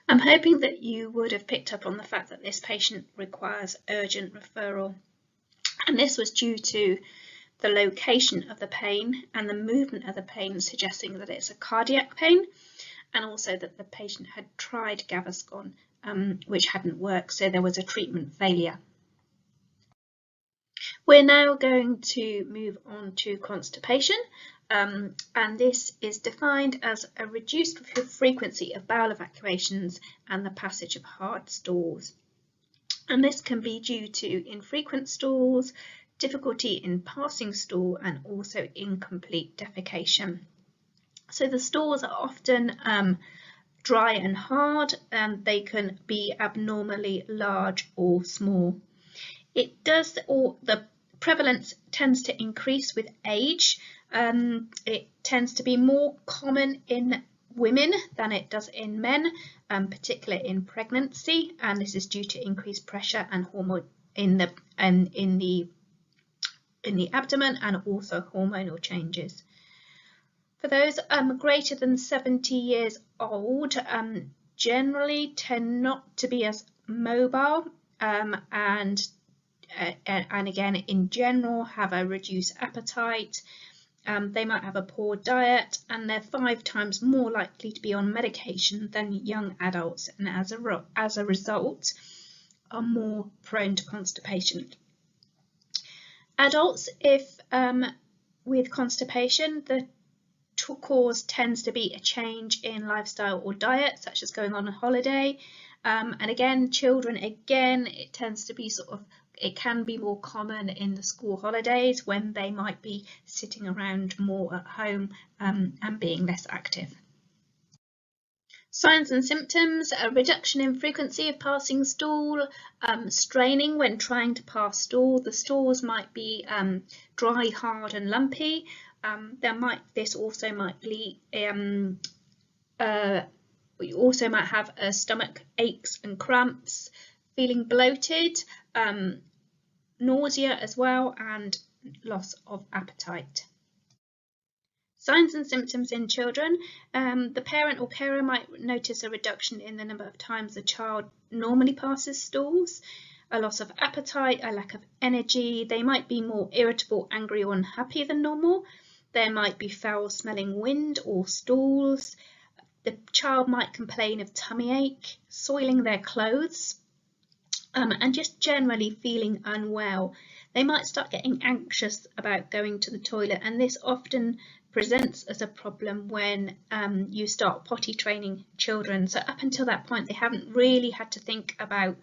I'm hoping that you would have picked up on the fact that this patient requires urgent referral, and this was due to the location of the pain and the movement of the pain, suggesting that it's a cardiac pain, and also that the patient had tried Gaviscon, which hadn't worked, so there was a treatment failure. We're now going to move on to constipation, and this is defined as a reduced frequency of bowel evacuations and the passage of hard stools. And this can be due to infrequent stools, difficulty in passing stool, and also incomplete defecation. So the stools are often dry and hard, and they can be abnormally large or small. The prevalence tends to increase with age. It tends to be more common in women than it does in men, particularly in pregnancy, and this is due to increased pressure and hormone in the abdomen, and also hormonal changes. For those greater than 70 years old, generally tend not to be as mobile, and again, in general, have a reduced appetite. They might have a poor diet, and they're 5 times more likely to be on medication than young adults, and as a result, are more prone to constipation. Adults, if with constipation, the cause tends to be a change in lifestyle or diet, such as going on a holiday. And again, children, it tends to be it can be more common in the school holidays when they might be sitting around more at home and being less active. Signs and symptoms: a reduction in frequency of passing stool, straining when trying to pass stool. The stools might be dry, hard and lumpy. This also might be we also might have stomach aches and cramps, feeling bloated, nausea as well, and loss of appetite. Signs and symptoms in children: the parent or carer might notice a reduction in the number of times the child normally passes stools, a loss of appetite, a lack of energy. They might be more irritable, angry or unhappy than normal. There might be foul-smelling wind or stools. The child might complain of tummy ache, soiling their clothes, and just generally feeling unwell. They might start getting anxious about going to the toilet, and this often presents as a problem when you start potty training children. So up until that point, they haven't really had to think about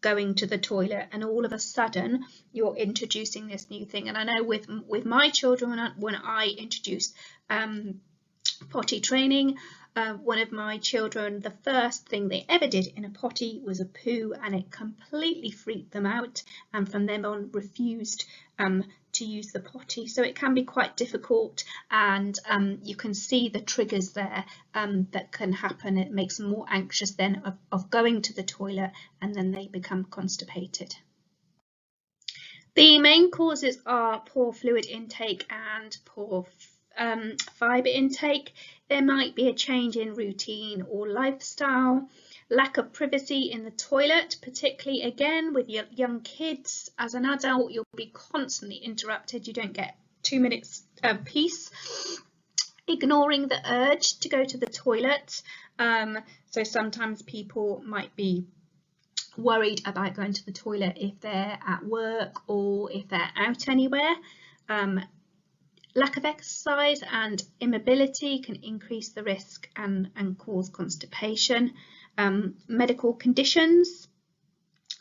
going to the toilet, and all of a sudden you're introducing this new thing. And I know with my children, when I introduced potty training, one of my children, the first thing they ever did in a potty was a poo, and it completely freaked them out, and from then on refused to use the potty. So it can be quite difficult, and you can see the triggers there that can happen. It makes them more anxious then of going to the toilet, and then they become constipated. The main causes are poor fluid intake and poor fibre intake. There might be a change in routine or lifestyle, lack of privacy in the toilet, particularly again with your young kids. As an adult, you'll be constantly interrupted. You don't get 2 minutes of peace. Ignoring the urge to go to the toilet. So sometimes people might be worried about going to the toilet if they're at work or if they're out anywhere. Lack of exercise and immobility can increase the risk and cause constipation. Medical conditions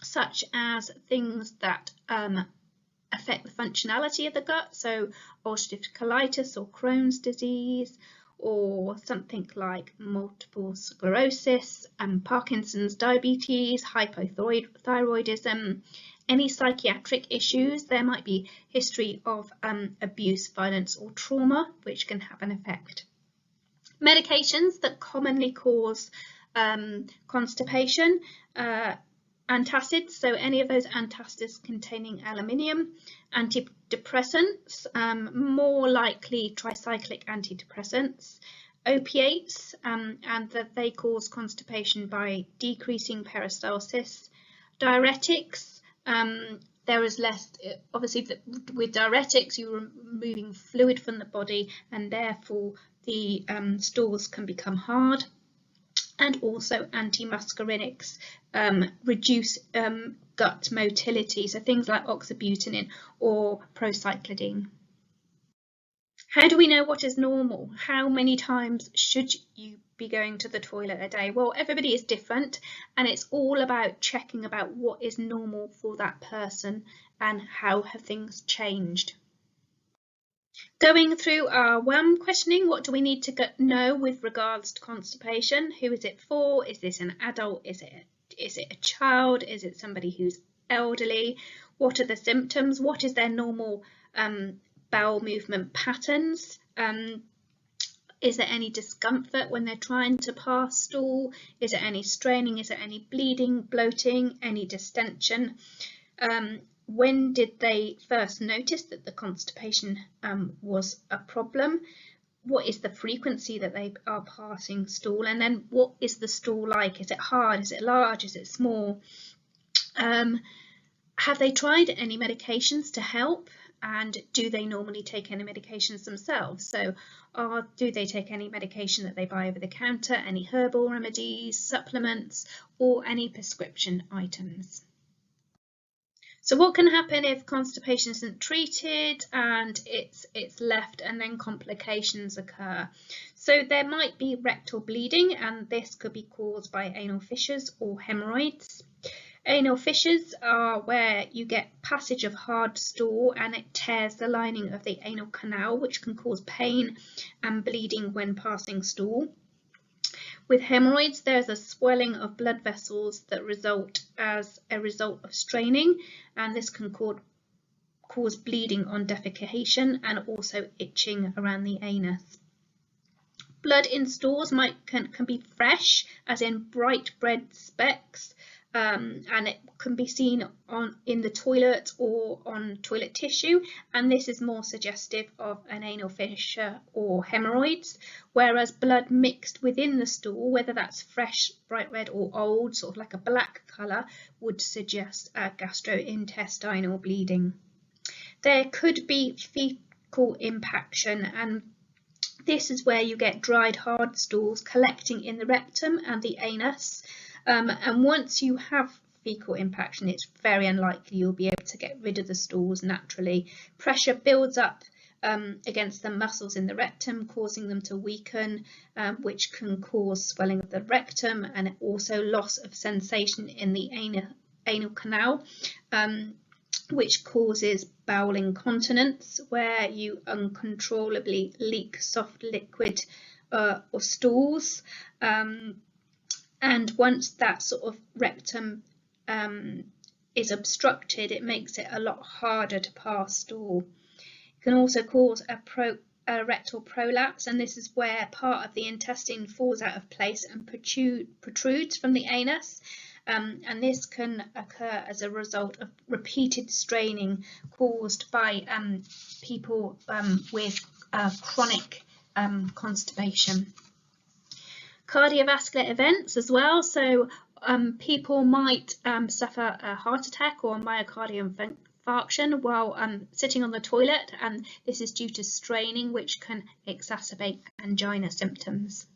such as things that affect the functionality of the gut, so ulcerative colitis or Crohn's disease, or something like multiple sclerosis, Parkinson's, diabetes, hypothyroidism, any psychiatric issues. There might be history of abuse, violence or trauma, which can have an effect. Medications that commonly cause constipation: antacids, so any of those antacids containing aluminium. Antidepressants, more likely tricyclic antidepressants. opiates, and that they cause constipation by decreasing peristalsis. Diuretics, there is less, obviously with diuretics you're removing fluid from the body and therefore the stools can become hard. And also antimuscarinics reduce gut motility, so things like oxybutynin or procyclidine. How do we know what is normal? How many times should you be going to the toilet a day? Well, everybody is different, and it's all about checking about what is normal for that person and how have things changed. Going through our WHAM questioning, what do we need to know with regards to constipation? Who is it for? Is this an adult? Is it a child? Is it somebody who's elderly? What are the symptoms? What is their normal bowel movement patterns? Is there any discomfort when they're trying to pass stool? Is there any straining? Is there any bleeding, bloating, any distension? When did they first notice that the constipation was a problem? What is the frequency that they are passing stool? And then what is the stool like? Is it hard? Is it large? Is it small? Have they tried any medications to help? And do they normally take any medications themselves? So do they take any medication that they buy over the counter, any herbal remedies, supplements, or any prescription items? So what can happen if constipation isn't treated and it's left and then complications occur? So there might be rectal bleeding, and this could be caused by anal fissures or hemorrhoids. Anal fissures are where you get passage of hard stool and it tears the lining of the anal canal, which can cause pain and bleeding when passing stool. With hemorrhoids, there's a swelling of blood vessels that result as a result of straining, and this can cause bleeding on defecation and also itching around the anus. Blood in stools can be fresh, as in bright red specks, and it can be seen in the toilet or on toilet tissue, and this is more suggestive of an anal fissure or hemorrhoids, whereas blood mixed within the stool, whether that's fresh, bright red or old, sort of like a black colour, would suggest a gastrointestinal bleeding. There could be fecal impaction, and this is where you get dried hard stools collecting in the rectum and the anus. And once you have fecal impaction, it's very unlikely you'll be able to get rid of the stools naturally. Pressure builds up against the muscles in the rectum, causing them to weaken, which can cause swelling of the rectum and also loss of sensation in the anal canal, which causes bowel incontinence, where you uncontrollably leak soft liquid or stools. And once that sort of rectum is obstructed, it makes it a lot harder to pass stool. It can also cause a rectal prolapse, and this is where part of the intestine falls out of place and protrudes from the anus. And this can occur as a result of repeated straining caused by people with chronic constipation. Cardiovascular events as well, so people might suffer a heart attack or a myocardial infarction while sitting on the toilet, and this is due to straining, which can exacerbate angina symptoms.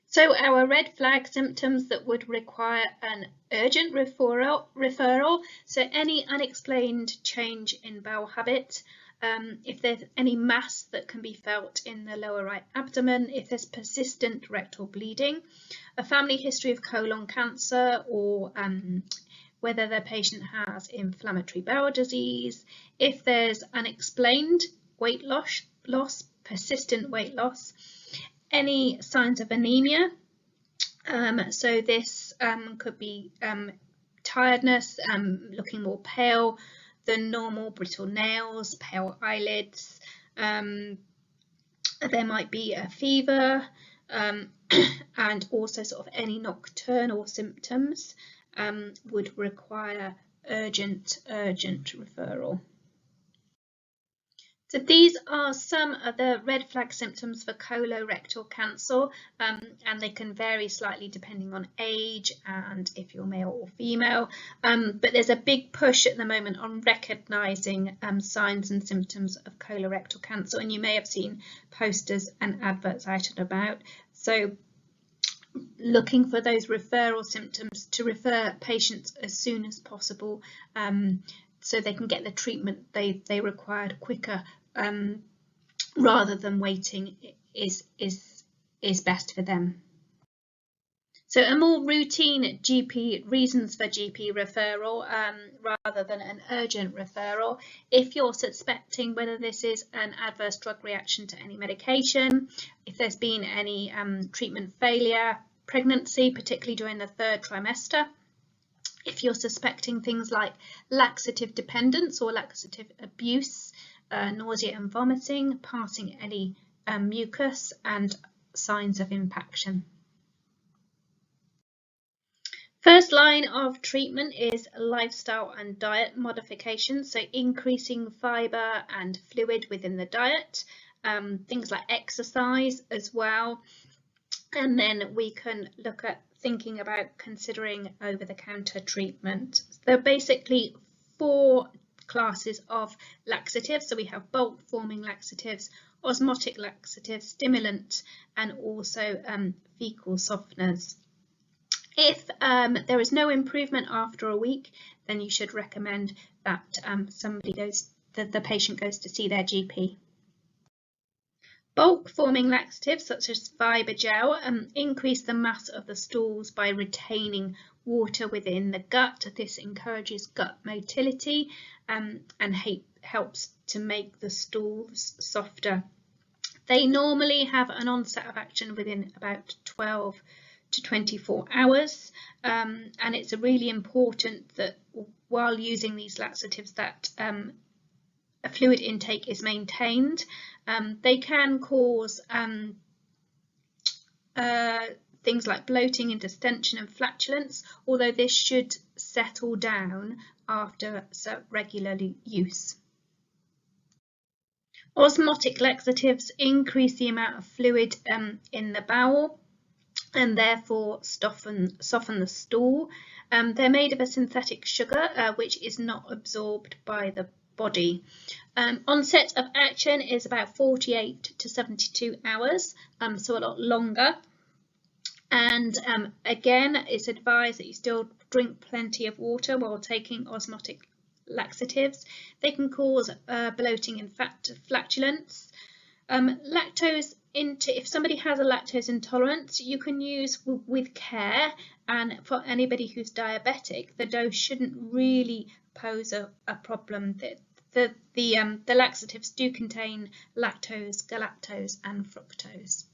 So our red flag symptoms that would require an urgent referral, so any unexplained change in bowel habit, if there's any mass that can be felt in the lower right abdomen, if there's persistent rectal bleeding, a family history of colon cancer, or whether the patient has inflammatory bowel disease, if there's unexplained weight loss, persistent weight loss, any signs of anemia. So this could be tiredness, looking more pale than normal, brittle nails, pale eyelids. There might be a fever, and also sort of any nocturnal symptoms would require urgent referral. So these are some of the red flag symptoms for colorectal cancer, and they can vary slightly depending on age and if you're male or female. But there's a big push at the moment on recognising signs and symptoms of colorectal cancer, and you may have seen posters and adverts out and about. So looking for those referral symptoms to refer patients as soon as possible, so they can get the treatment they required quicker, rather than waiting is best for them. So a more routine reasons for GP referral, rather than an urgent referral. If you're suspecting whether this is an adverse drug reaction to any medication, if there's been any treatment failure, pregnancy, particularly during the 3rd trimester, if you're suspecting things like laxative dependence or laxative abuse, nausea and vomiting, passing any mucus, and signs of impaction. First line of treatment is lifestyle and diet modifications, so increasing fibre and fluid within the diet, things like exercise as well. And then we can look at thinking about considering over-the-counter treatment. There are basically 4 classes of laxatives. So we have bulk-forming laxatives, osmotic laxatives, stimulant, and also fecal softeners. If there is no improvement after a week, then you should recommend that the patient goes to see their GP. Bulk-forming laxatives such as fibre gel increase the mass of the stools by retaining water within the gut. This encourages gut motility and helps to make the stools softer. They normally have an onset of action within about 12 to 24 hours, and it's really important that while using these laxatives that a fluid intake is maintained. They can cause things like bloating and distension and flatulence, although this should settle down after regular use. Osmotic laxatives increase the amount of fluid in the bowel and therefore soften the stool. They're made of a synthetic sugar which is not absorbed by the body. Onset of action is about 48 to 72 hours, so a lot longer. And again, it's advised that you still drink plenty of water while taking osmotic laxatives. They can cause bloating and flatulence. If somebody has a lactose intolerance, you can use with care, and for anybody who's diabetic, the dose shouldn't really pose a problem. The laxatives do contain lactose, galactose, and fructose.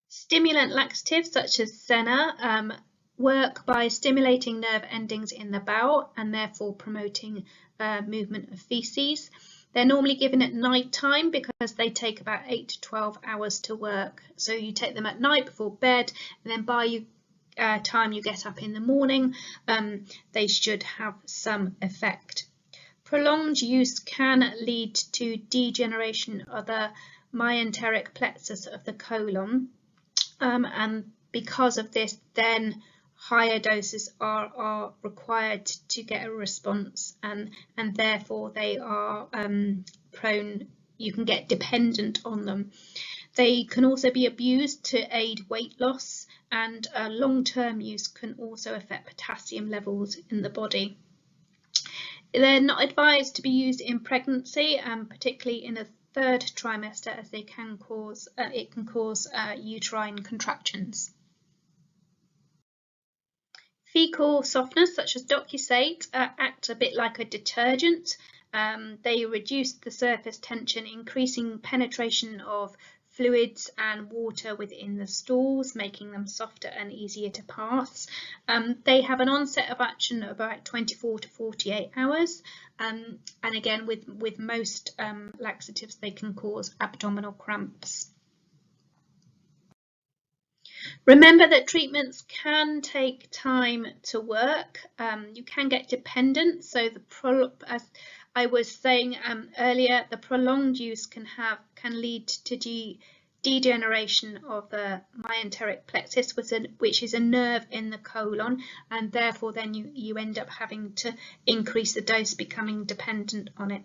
Stimulant laxatives such as Senna work by stimulating nerve endings in the bowel and therefore promoting movement of feces. They're normally given at night time because they take about 8 to 12 hours to work. So you take them at night before bed, and then by time you get up in the morning, they should have some effect. Prolonged use can lead to degeneration of the myenteric plexus of the colon, and because of this, then higher doses are required to get a response, and therefore they are prone, you can get dependent on them. They can also be abused to aid weight loss, and long-term use can also affect potassium levels in the body. They're not advised to be used in pregnancy, particularly in the 3rd trimester, as they can cause uterine contractions. Fecal softeners such as docusate act a bit like a detergent. They reduce the surface tension, increasing penetration of fluids and water within the stools, making them softer and easier to pass. They have an onset of action of about 24 to 48 hours. And again, with most laxatives, they can cause abdominal cramps. Remember that treatments can take time to work. You can get dependent, so I was saying earlier, the prolonged use can lead to degeneration of the myenteric plexus, which is a nerve in the colon, and therefore then you end up having to increase the dose, becoming dependent on it.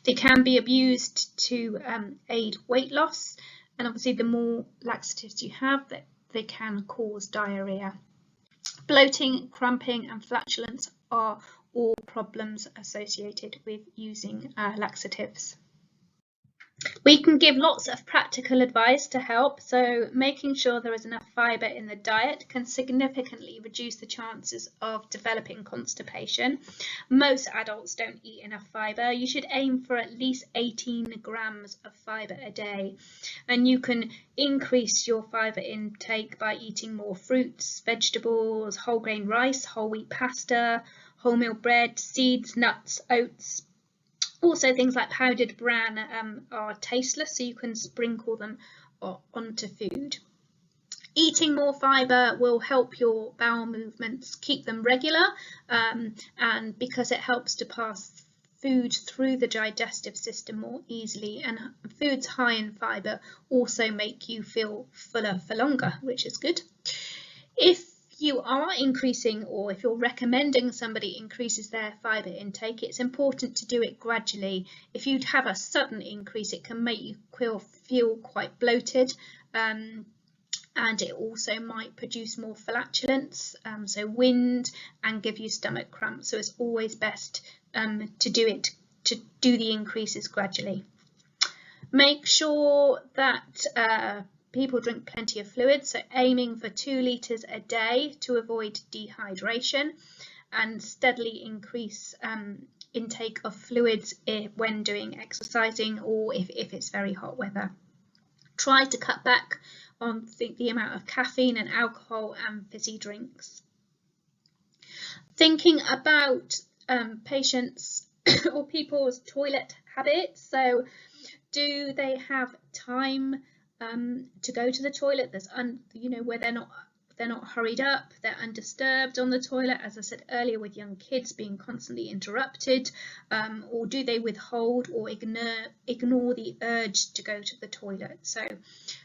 They can be abused to aid weight loss, and obviously the more laxatives you have, they can cause diarrhea. Bloating, cramping and flatulence are all problems associated with using laxatives. We can give lots of practical advice to help, so making sure there is enough fibre in the diet can significantly reduce the chances of developing constipation. Most adults don't eat enough fibre. You should aim for at least 18 grams of fibre a day, and you can increase your fibre intake by eating more fruits, vegetables, whole grain rice, whole wheat pasta, wholemeal bread, seeds, nuts, oats. Also, things like powdered bran are tasteless, so you can sprinkle them onto food. Eating more fibre will help your bowel movements, keep them regular, and because it helps to pass food through the digestive system more easily, and foods high in fibre also make you feel fuller for longer, which is good. If you are increasing, or if you're recommending somebody increases their fibre intake, it's important to do it gradually. If you have a sudden increase, it can make you feel quite bloated, and it also might produce more flatulence, so wind, and give you stomach cramps. So it's always best to do the increases gradually. Make sure that people drink plenty of fluids, so aiming for 2 litres a day to avoid dehydration, and steadily increase intake of fluids when doing exercising, or if it's very hot weather. Try to cut back on the amount of caffeine and alcohol and fizzy drinks. Thinking about patients or people's toilet habits, so do they have time to go to the toilet? There's where they're not hurried up, they're undisturbed on the toilet, as I said earlier, with young kids being constantly interrupted, or do they withhold or ignore the urge to go to the toilet? So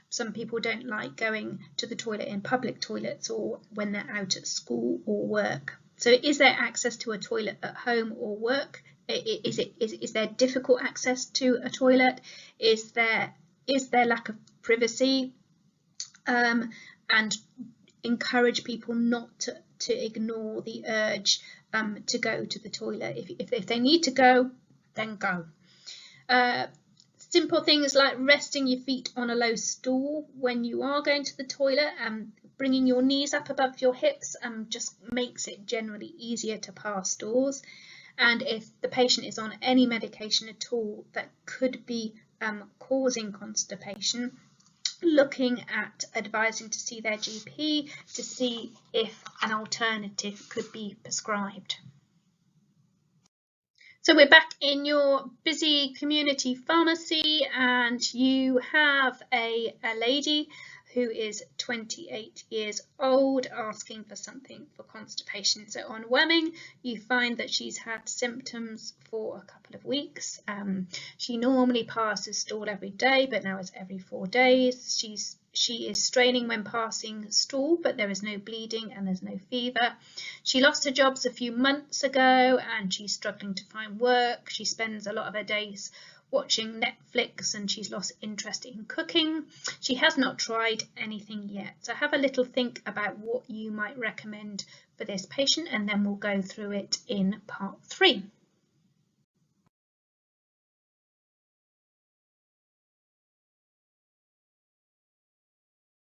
some people don't like going to the toilet in public toilets or when they're out at school or work. So is there access to a toilet at home or work? Is there difficult access to a toilet? Is there lack of privacy? And encourage people not to ignore the urge to go to the toilet. If they need to go, then go. Simple things like resting your feet on a low stool when you are going to the toilet, and bringing your knees up above your hips just makes it generally easier to pass stools. And if the patient is on any medication at all that could be causing constipation, looking at advising to see their GP to see if an alternative could be prescribed. So we're back in your busy community pharmacy, and you have a lady who is 28 years old asking for something for constipation. So on Wemming, you find that she's had symptoms for a couple of weeks. She normally passes stool every day, but now it's every 4 days. She is straining when passing stool, but there is no bleeding and there's no fever. She lost her jobs a few months ago and she's struggling to find work. She spends a lot of her days watching Netflix and she's lost interest in cooking. She has not tried anything yet. So have a little think about what you might recommend for this patient, and then we'll go through it in part 3.